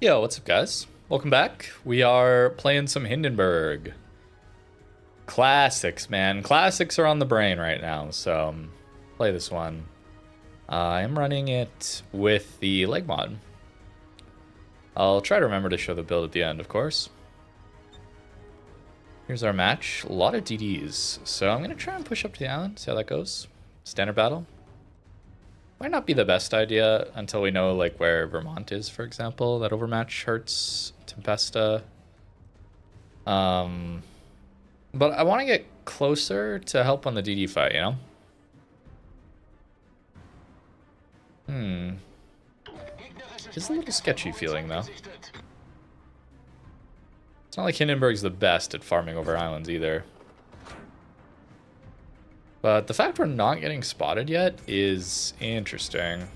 Yo, what's up, guys? Welcome back. We are playing some Hindenburg. Classics, man. Classics are on the brain right now, so play this one. I'm running it with the leg mod. I'll try to remember to show the build at the end, of course. Here's our match. A lot of DDs, so I'm going to try and push up to the island, see how that goes. Standard battle. Might not be the best idea until we know like where Vermont is, for example. That overmatch hurts Tempesta. But I want to get closer to help on the DD fight, you know? It's a little sketchy feeling, though. It's not like Hindenburg's the best at farming over islands, either. But the fact we're not getting spotted yet is interesting.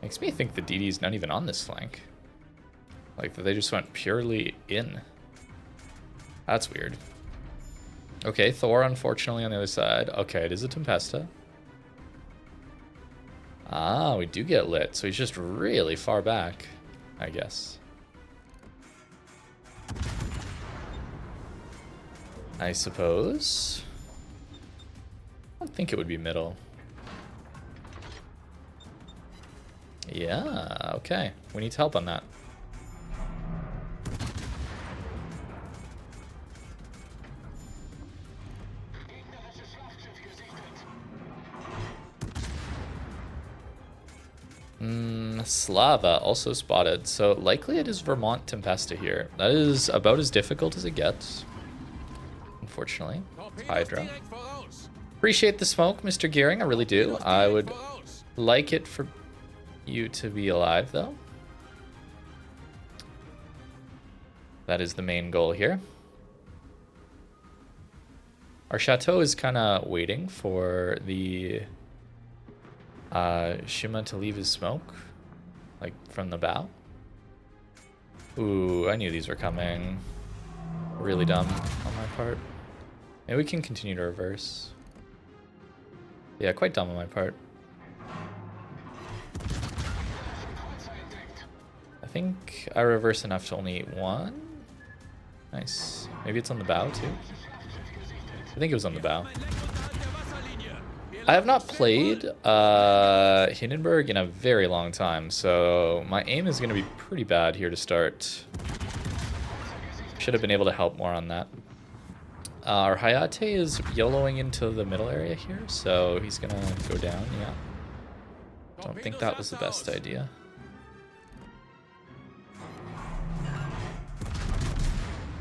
Makes me think the DD's not even on this flank. Like, they just went purely in. That's weird. Okay, Thor, unfortunately, on the other side. Okay, it is a Tempesta. Ah, we do get lit, so he's just really far back, I guess. I suppose. I don't think it would be middle. Yeah, okay. We need help on that. Slava also spotted. So likely it is Vermont Tempesta here. That is about as difficult as it gets. Unfortunately. It's Hydra. Appreciate the smoke, Mr. Gearing. I really do. I would like it for you to be alive, though. That is the main goal here. Our chateau is kind of waiting for the Shima to leave his smoke, like from the bow. Ooh, I knew these were coming. Really dumb on my part. Maybe we can continue to reverse. Yeah, quite dumb on my part. I think I reverse enough to only eat one. Nice. Maybe it's on the bow too. I think it was on the bow. I have not played Hindenburg in a very long time, so my aim is going to be pretty bad here to start. Should have been able to help more on that. Our Hayate is YOLOing into the middle area here, so he's going to go down, yeah. Don't think that was the best idea.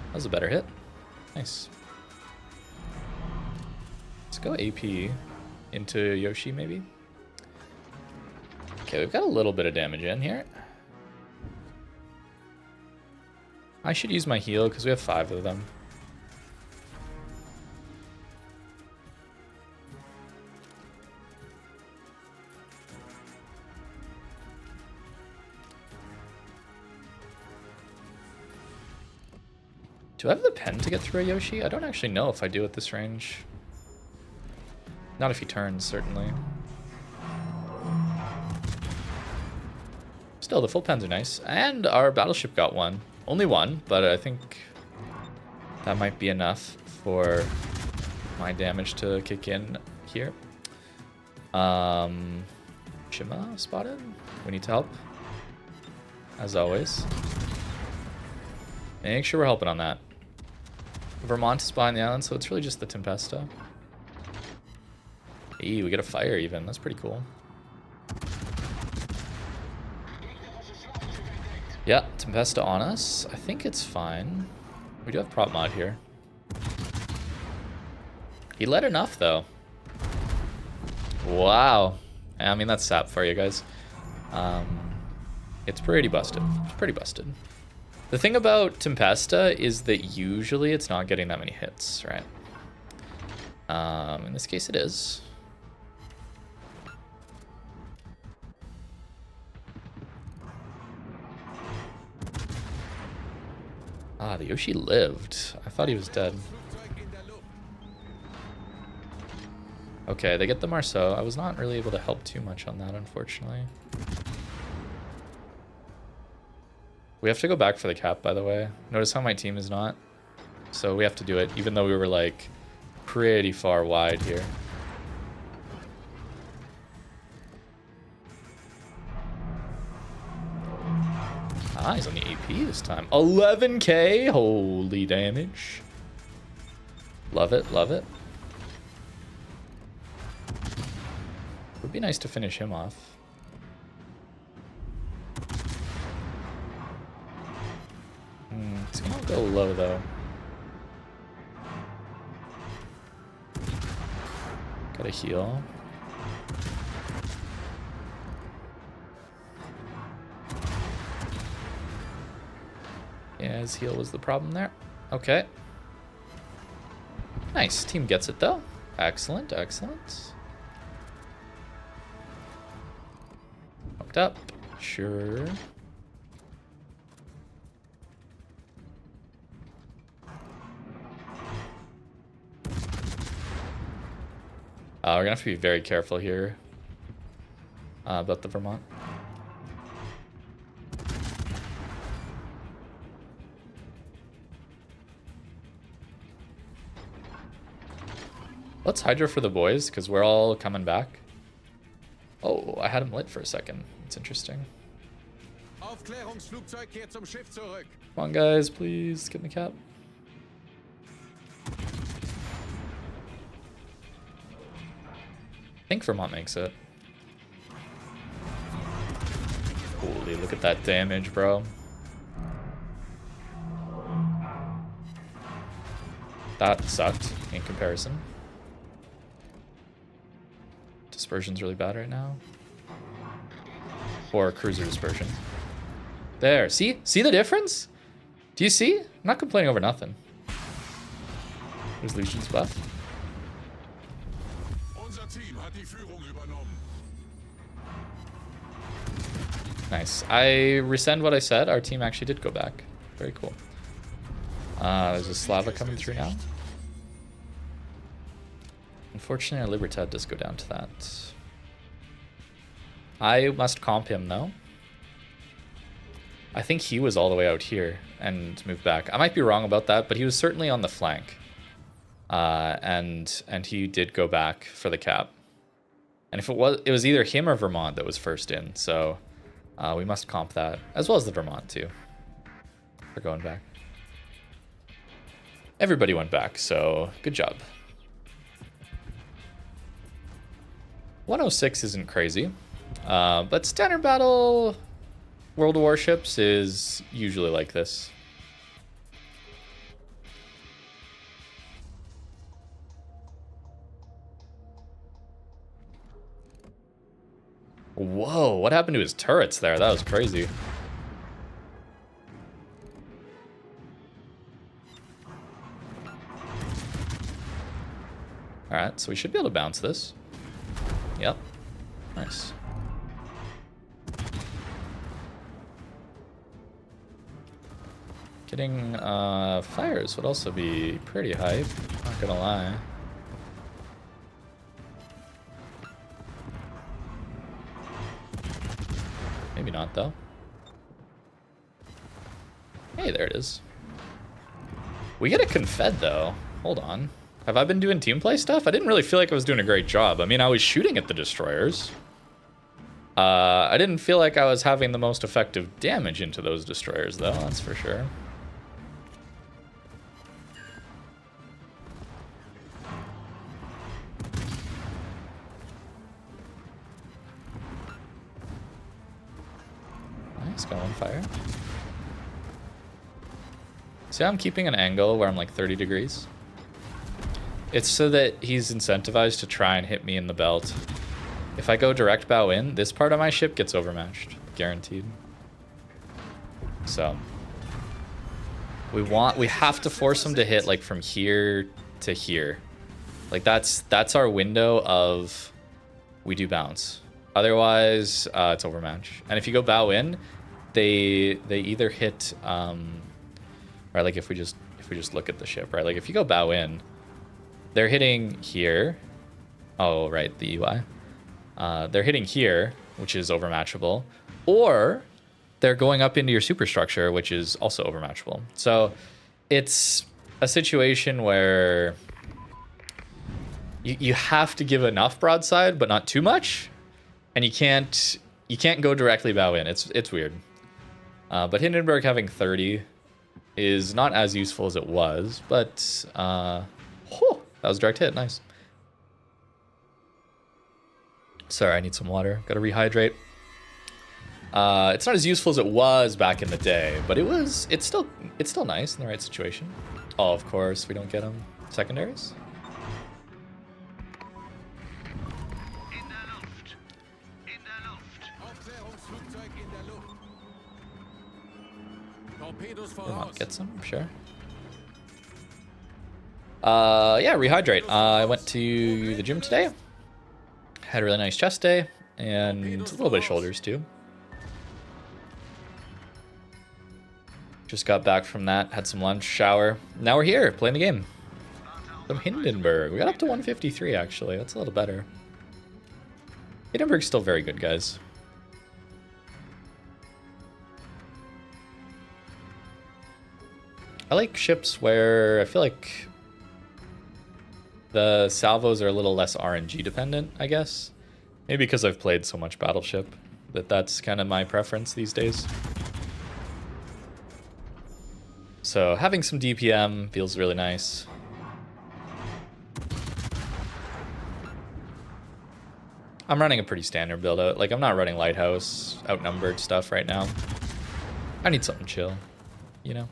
That was a better hit. Nice. Let's go AP into Yoshi, maybe. Okay, we've got a little bit of damage in here. I should use my heal because we have 5 of them. Do I have the pen to get through a Yoshi? I don't actually know if I do at this range. Not if he turns, certainly. Still, the full pens are nice. And our battleship got one. Only one, but I think that might be enough for my damage to kick in here. Shima spotted. We need to help. As always. Make sure we're helping on that. Vermont is behind the island, so it's really just the Tempesta. Hey, we get a fire even. That's pretty cool. Yeah, Tempesta on us. I think it's fine. We do have prop mod here. He led enough, though. Wow. I mean, that's sap for you guys. It's pretty busted. It's pretty busted. The thing about Tempesta is that usually it's not getting that many hits, right? In this case, it is. Ah, the Yoshi lived. I thought he was dead. Okay, they get the Marceau. I was not really able to help too much on that, unfortunately. We have to go back for the cap, by the way. Notice how my team is not. So we have to do it, even though we were like pretty far wide here. Ah, he's on the AP this time. 11k, holy damage. Love it, love it. Would be nice to finish him off. It's gonna go low though. Gotta heal. Yeah, his heal was the problem there. Okay. Nice. Team gets it though. Excellent, excellent. Hooked up. Sure. We're gonna have to be very careful here about the Vermont. Let's Hydra for the boys, because we're all coming back. Oh, I had him lit for a second. It's interesting. Come on, guys, please get in the cap. I think Vermont makes it. Holy, look at that damage, bro. That sucked in comparison. Dispersion's really bad right now. Or cruiser dispersion. There, see? See the difference? Do you see? I'm not complaining over nothing. There's Lucian's buff. Nice. I rescind what I said. Our team actually did go back. Very cool. There's a Slava coming through now. Unfortunately, our Libertad does go down to that. I must comp him, though. I think he was all the way out here and moved back. I might be wrong about that, but he was certainly on the flank. And he did go back for the cap. And if it was either him or Vermont that was first in, so we must comp that, as well as the Vermont too, for going back. Everybody went back, so good job. 106 isn't crazy, but standard battle World of Warships is usually like this. Whoa, what happened to his turrets there? That was crazy. Alright, so we should be able to bounce this. Yep. Nice. Getting fires would also be pretty hype, not gonna lie. Maybe not, though. Hey, there it is. We get a confed, though. Hold on. Have I been doing team play stuff? I didn't really feel like I was doing a great job. I mean, I was shooting at the destroyers. I didn't feel like I was having the most effective damage into those destroyers, though. That's for sure. Nice, got one fire. See how I'm keeping an angle where I'm like 30 degrees? It's so that he's incentivized to try and hit me in the belt. If I go direct bow in, this part of my ship gets overmatched. Guaranteed. So we have to force him to hit like from here to here. Like that's our window of we do bounce. Otherwise, it's overmatch. And if you go bow in, they either hit right, like if we just look at the ship, right? Like if you go bow in, they're hitting here. Oh, right, the UI. They're hitting here, which is overmatchable. Or they're going up into your superstructure, which is also overmatchable. So it's a situation where you have to give enough broadside, but not too much, and you can't go directly bow in. It's weird. But Hindenburg having 30 is not as useful as it was, but that was direct hit. Nice. Sorry, I need some water. Gotta rehydrate. It's not as useful as it was back in the day, but it's still nice in the right situation. Oh, of course, we don't get them. Secondaries? Get some, sure. Yeah, rehydrate. I went to the gym today. Had a really nice chest day, and a little bit of shoulders too. Just got back from that, had some lunch, shower. Now we're here, playing the game. Some Hindenburg. We got up to 153, actually. That's a little better. Hindenburg's still very good, guys. I like ships where I feel like the salvos are a little less RNG dependent, I guess. Maybe because I've played so much Battleship that's kind of my preference these days. So having some DPM feels really nice. I'm running a pretty standard build out. Like, I'm not running Lighthouse, outnumbered stuff right now. I need something chill, you know?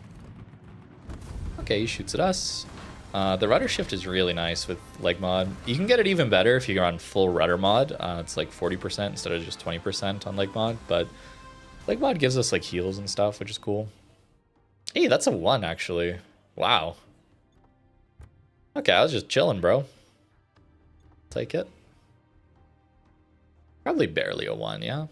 Okay, he shoots at us. The rudder shift is really nice with leg mod. You can get it even better if you run full rudder mod. It's like 40% instead of just 20% on leg mod, but leg mod gives us like heals and stuff, which is cool. Hey, that's a 1 actually. Wow. Okay, I was just chilling, bro. Take it. Probably barely a 1, yeah.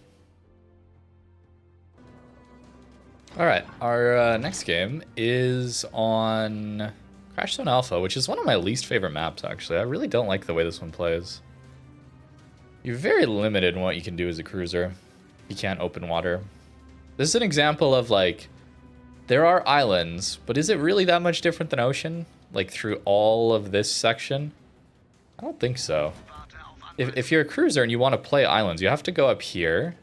All right, our next game is on Crash Zone Alpha, which is one of my least favorite maps, actually. I really don't like the way this one plays. You're very limited in what you can do as a cruiser. You can't open water. This is an example of, like, there are islands, but is it really that much different than ocean? Like, through all of this section? I don't think so. If you're a cruiser and you want to play islands, you have to go up here,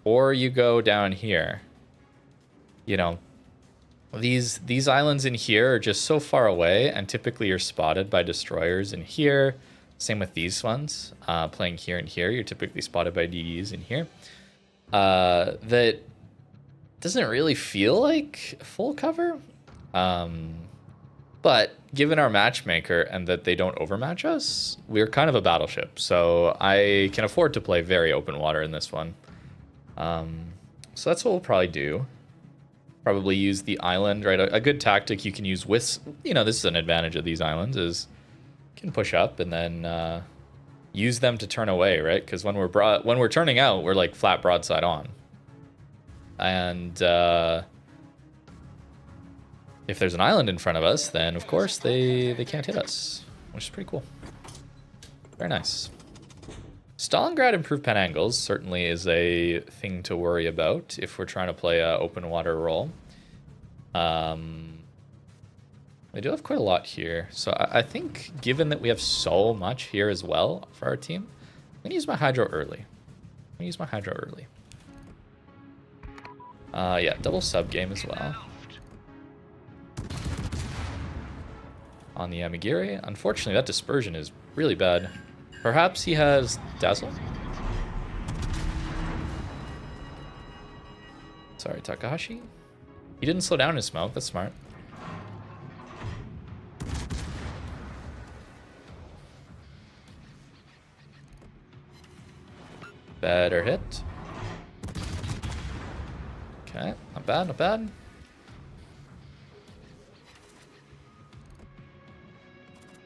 or you go down here. You know, these islands in here are just so far away, and typically you're spotted by destroyers in here. Same with these ones. Playing here and here, you're typically spotted by DDs in here. That doesn't really feel like full cover. But given our matchmaker and that they don't overmatch us, we're kind of a battleship. So I can afford to play very open water in this one. So that's what we'll probably do. Probably use the island, right? A good tactic you can use with, you know, this is an advantage of these islands, is you can push up and then use them to turn away, right? Because when we're turning out, we're like flat broadside on. And if there's an island in front of us, then of course they can't hit us, which is pretty cool. Very nice. Stalingrad improved pen angles certainly is a thing to worry about if we're trying to play a open water role. They do have quite a lot here, so I think given that we have so much here as well for our team, I'm gonna use my hydro early. Yeah, double sub game as well. On the Amigiri, unfortunately that dispersion is really bad. Perhaps he has Dazzle? Sorry, Takahashi. He didn't slow down his smoke, that's smart. Better hit. Okay, not bad, not bad.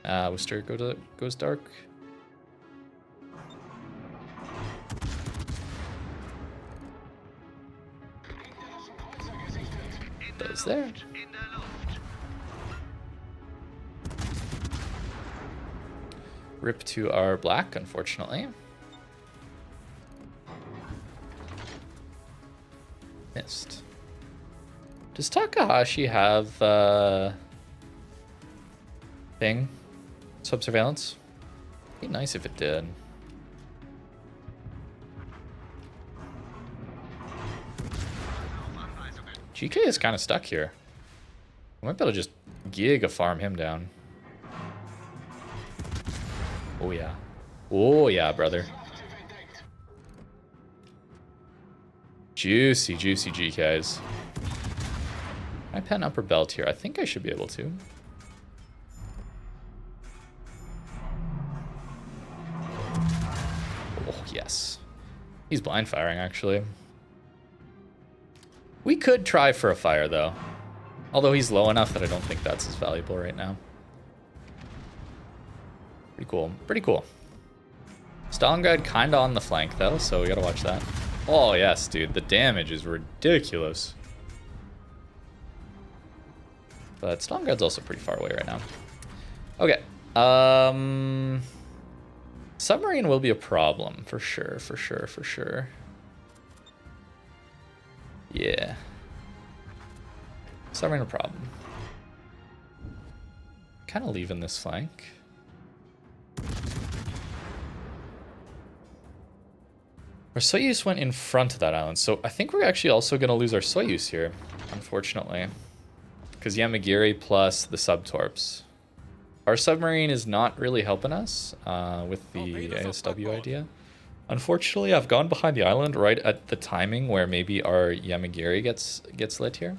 Worcester goes dark. Those there. Rip to our black, unfortunately. Missed. Does Takahashi have thing? Sub-surveillance? Be nice if it did. GK is kind of stuck here. I might be able to just giga farm him down. Oh yeah. Oh yeah, brother. Juicy, juicy GKs. I pen upper belt here. I think I should be able to. Oh, yes. He's blind firing, actually. We could try for a fire, though. Although he's low enough that I don't think that's as valuable right now. Pretty cool. Pretty cool. Stalingrad kind of on the flank, though, so we gotta watch that. Oh, yes, dude. The damage is ridiculous. But Stalingrad's also pretty far away right now. Okay. Submarine will be a problem, for sure, for sure, for sure. Yeah. Submarine a problem. Kind of leaving this flank. Our Soyuz went in front of that island, so I think we're actually also going to lose our Soyuz here, unfortunately. Because Yamagiri plus the subtorps. Our submarine is not really helping us with the ASW idea. Unfortunately, I've gone behind the island right at the timing where maybe our Yamagiri gets lit here.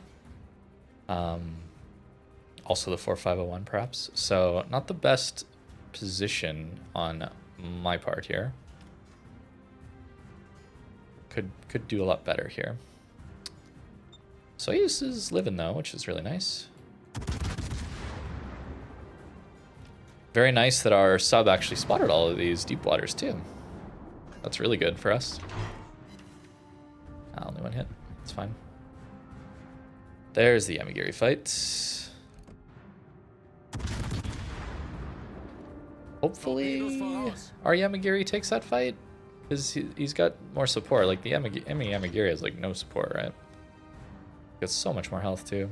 Also the 4501 perhaps. So not the best position on my part here. Could do a lot better here. Soyuz is living though, which is really nice. Very nice that our sub actually spotted all of these deep waters too. That's really good for us. Only one hit. It's fine. There's the Yamagiri fight. Hopefully our Yamagiri takes that fight. Because he's got more support. Like the Yamagiri has like no support, right? Gets so much more health too.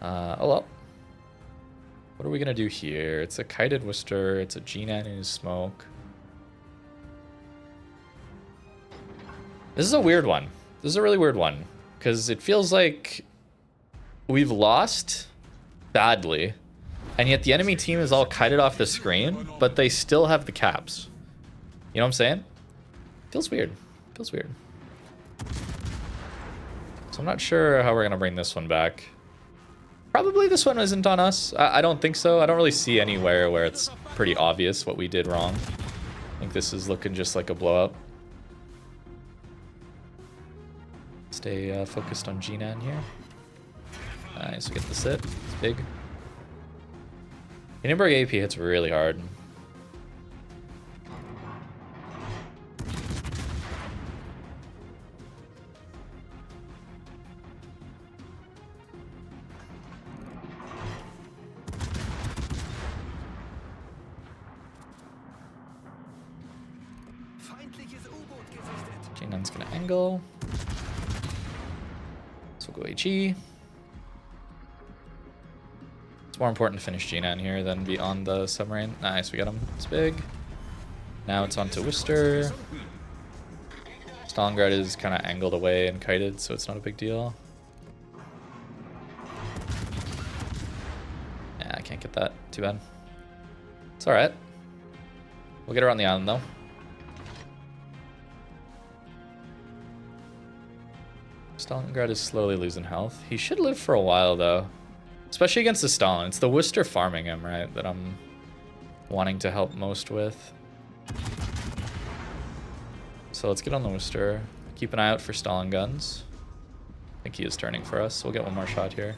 Oh well. What are we gonna do here? It's a kited Worcester. It's a G-Nan in his smoke. This is a weird one. This is a really weird one. Because it feels like we've lost badly. And yet the enemy team is all kited off the screen. But they still have the caps. You know what I'm saying? Feels weird. Feels weird. So I'm not sure how we're going to bring this one back. Probably this one isn't on us. I don't think so. I don't really see anywhere where it's pretty obvious what we did wrong. I think this is looking just like a blow-up. Stay focused on G-Nan here. Nice, we get the sit. It's big. Hindenburg AP hits really hard. G-Nan's gonna angle. So we'll go HE. It's more important to finish G-Nan here than be on the submarine. Nice, we got him. It's big. Now it's on to Worcester. Stalingrad is kind of angled away and kited, so it's not a big deal. Yeah, I can't get that. Too bad. It's alright. We'll get her on the island, though. Stalingrad is slowly losing health. He should live for a while, though. Especially against the Stalin. It's the Worcester farming him, right, that I'm wanting to help most with. So let's get on the Worcester. Keep an eye out for Stalin guns. I think he is turning for us, so we'll get one more shot here.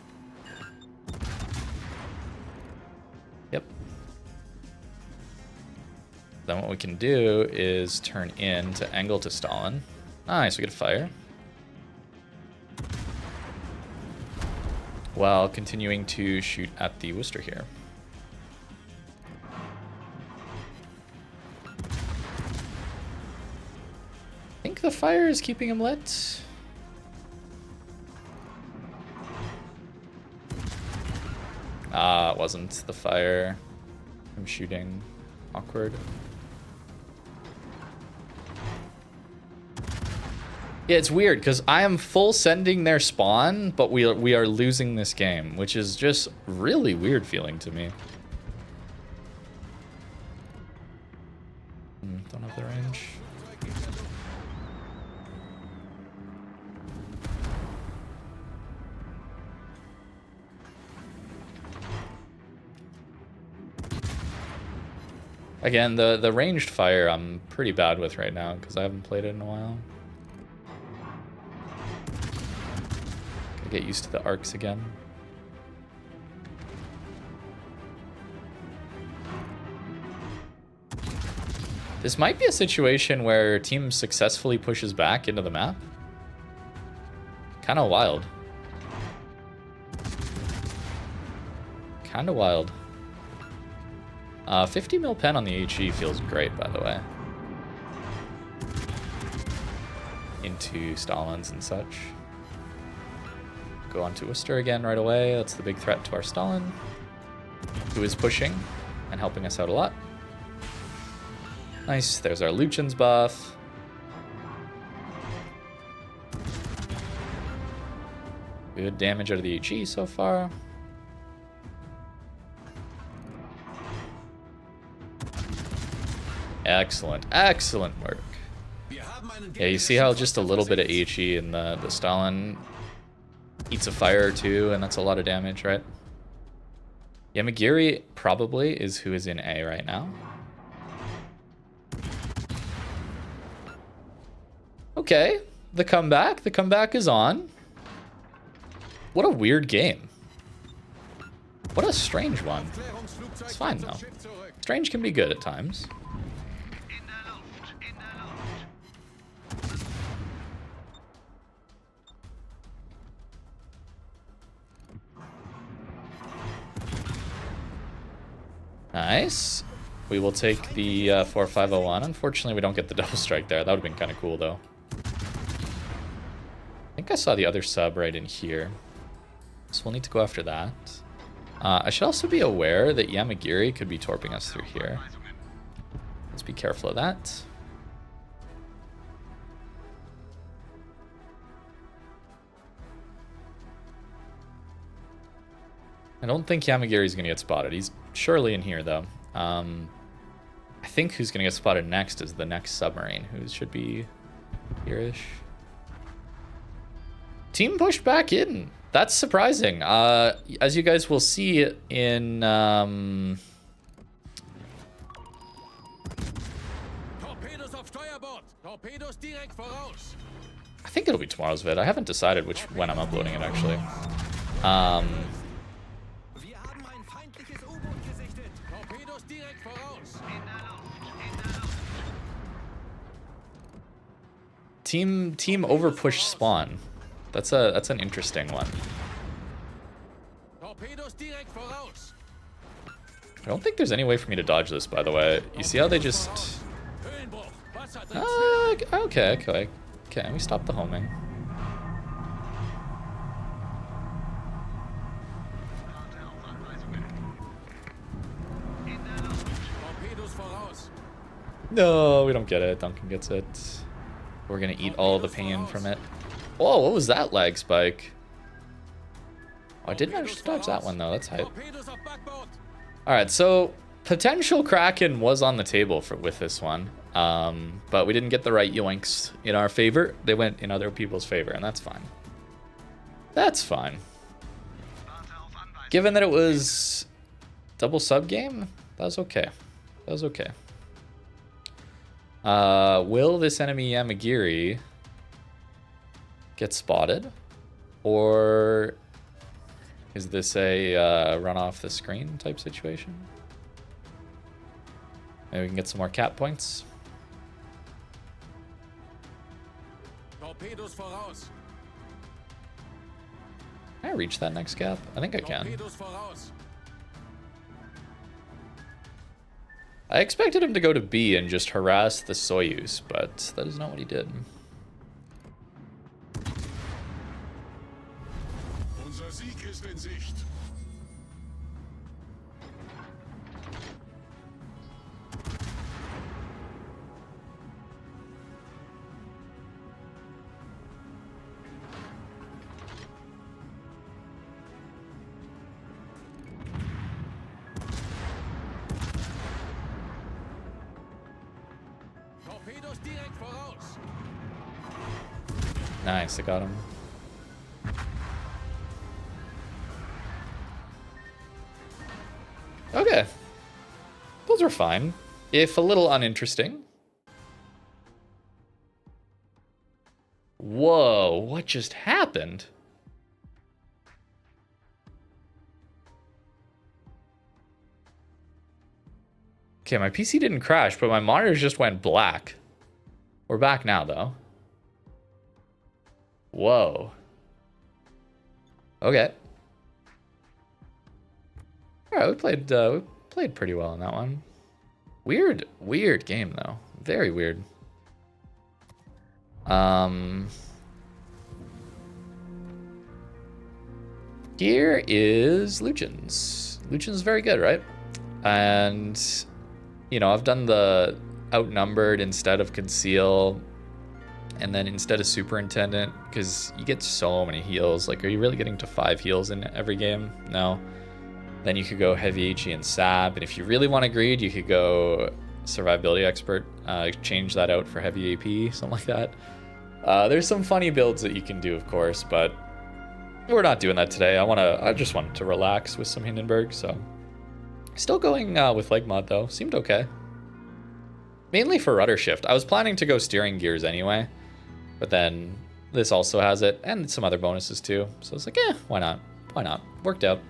Yep. Then what we can do is turn in to angle to Stalin. Nice, we get a fire. While continuing to shoot at the Worcester here. I think the fire is keeping him lit. Ah, it wasn't the fire. I'm shooting. Awkward. Yeah, it's weird because I am full sending their spawn, but we are losing this game, which is just really weird feeling to me. Don't have the range. Again, the ranged fire I'm pretty bad with right now because I haven't played it in a while. Gotta get used to the arcs again. This might be a situation where team successfully pushes back into the map. Kind of wild. Kind of wild. 50 mil pen on the HE feels great, by the way. Into Stalins and such. Go on to Worcester again right away. That's the big threat to our Stalin, who is pushing and helping us out a lot. Nice. There's our Luchen's buff. Good damage out of the HE so far. Excellent. Excellent work. Yeah, you see how just a little bit of HE in the Stalin eats a fire or two, and that's a lot of damage, right? Yamagiri probably is who is in A right now. Okay, the comeback. The comeback is on. What a weird game. What a strange one. It's fine, though. Strange can be good at times. Nice. We will take the 4501. Unfortunately, we don't get the double strike there. That would have been kind of cool, though. I think I saw the other sub right in here. So we'll need to go after that. I should also be aware that Yamagiri could be torping us through here. Let's be careful of that. I don't think Yamagiri's going to get spotted. He's surely in here, though. I think who's going to get spotted next is the next submarine, who should be here-ish. Team pushed back in. That's surprising. As you guys will see in... I think it'll be tomorrow's vid. I haven't decided when I'm uploading it, actually. Team overpush spawn. That's an interesting one. I don't think there's any way for me to dodge this, by the way. You see how they just... Okay. We stop the homing. No, we don't get it. Duncan gets it. We're gonna eat all the pain from it. Whoa, what was that lag spike? Oh, I did manage to dodge that one, though. That's hype. Alright, so potential Kraken was on the table with this one. But we didn't get the right yoinks in our favor. They went in other people's favor, and that's fine. That's fine. Given that it was double sub game, that was okay. That was okay. Will this enemy Yamagiri get spotted? Or is this a run off the screen type situation? Maybe we can get some more cap points. Can I reach that next gap? I think I can. I expected him to go to B and just harass the Soyuz, but that is not what he did. Nice, I got him. Okay. Those were fine, if a little uninteresting. Whoa, what just happened? Okay, my PC didn't crash, but my monitors just went black. We're back now, though. Whoa. Okay. All right, we played pretty well in that one. Weird game though. Very weird. Here is Lucian's. Lucian's very good, right? And you know, I've done the outnumbered instead of conceal, and then instead of superintendent, because you get so many heals. Like, are you really getting to 5 heals in every game? No. Then you could go heavy HE and sab, and if you really want to greed, you could go survivability expert, change that out for heavy AP, something like that. There's some funny builds that you can do, of course, but we're not doing that today. I just wanted to relax with some Hindenburg, so still going with leg mod though. Seemed okay. Mainly for rudder shift. I was planning to go steering gears anyway, but then this also has it, and some other bonuses too. So it's like, why not? Why not? Worked out.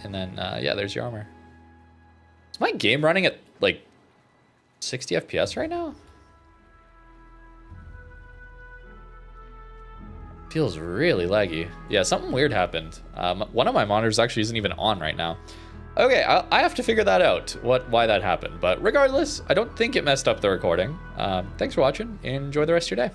And then, yeah, there's your armor. Is my game running at, like, 60 FPS right now? Feels really laggy. Yeah, something weird happened. One of my monitors actually isn't even on right now. Okay, I have to figure that out, why that happened. But regardless, I don't think it messed up the recording. Thanks for watching. Enjoy the rest of your day.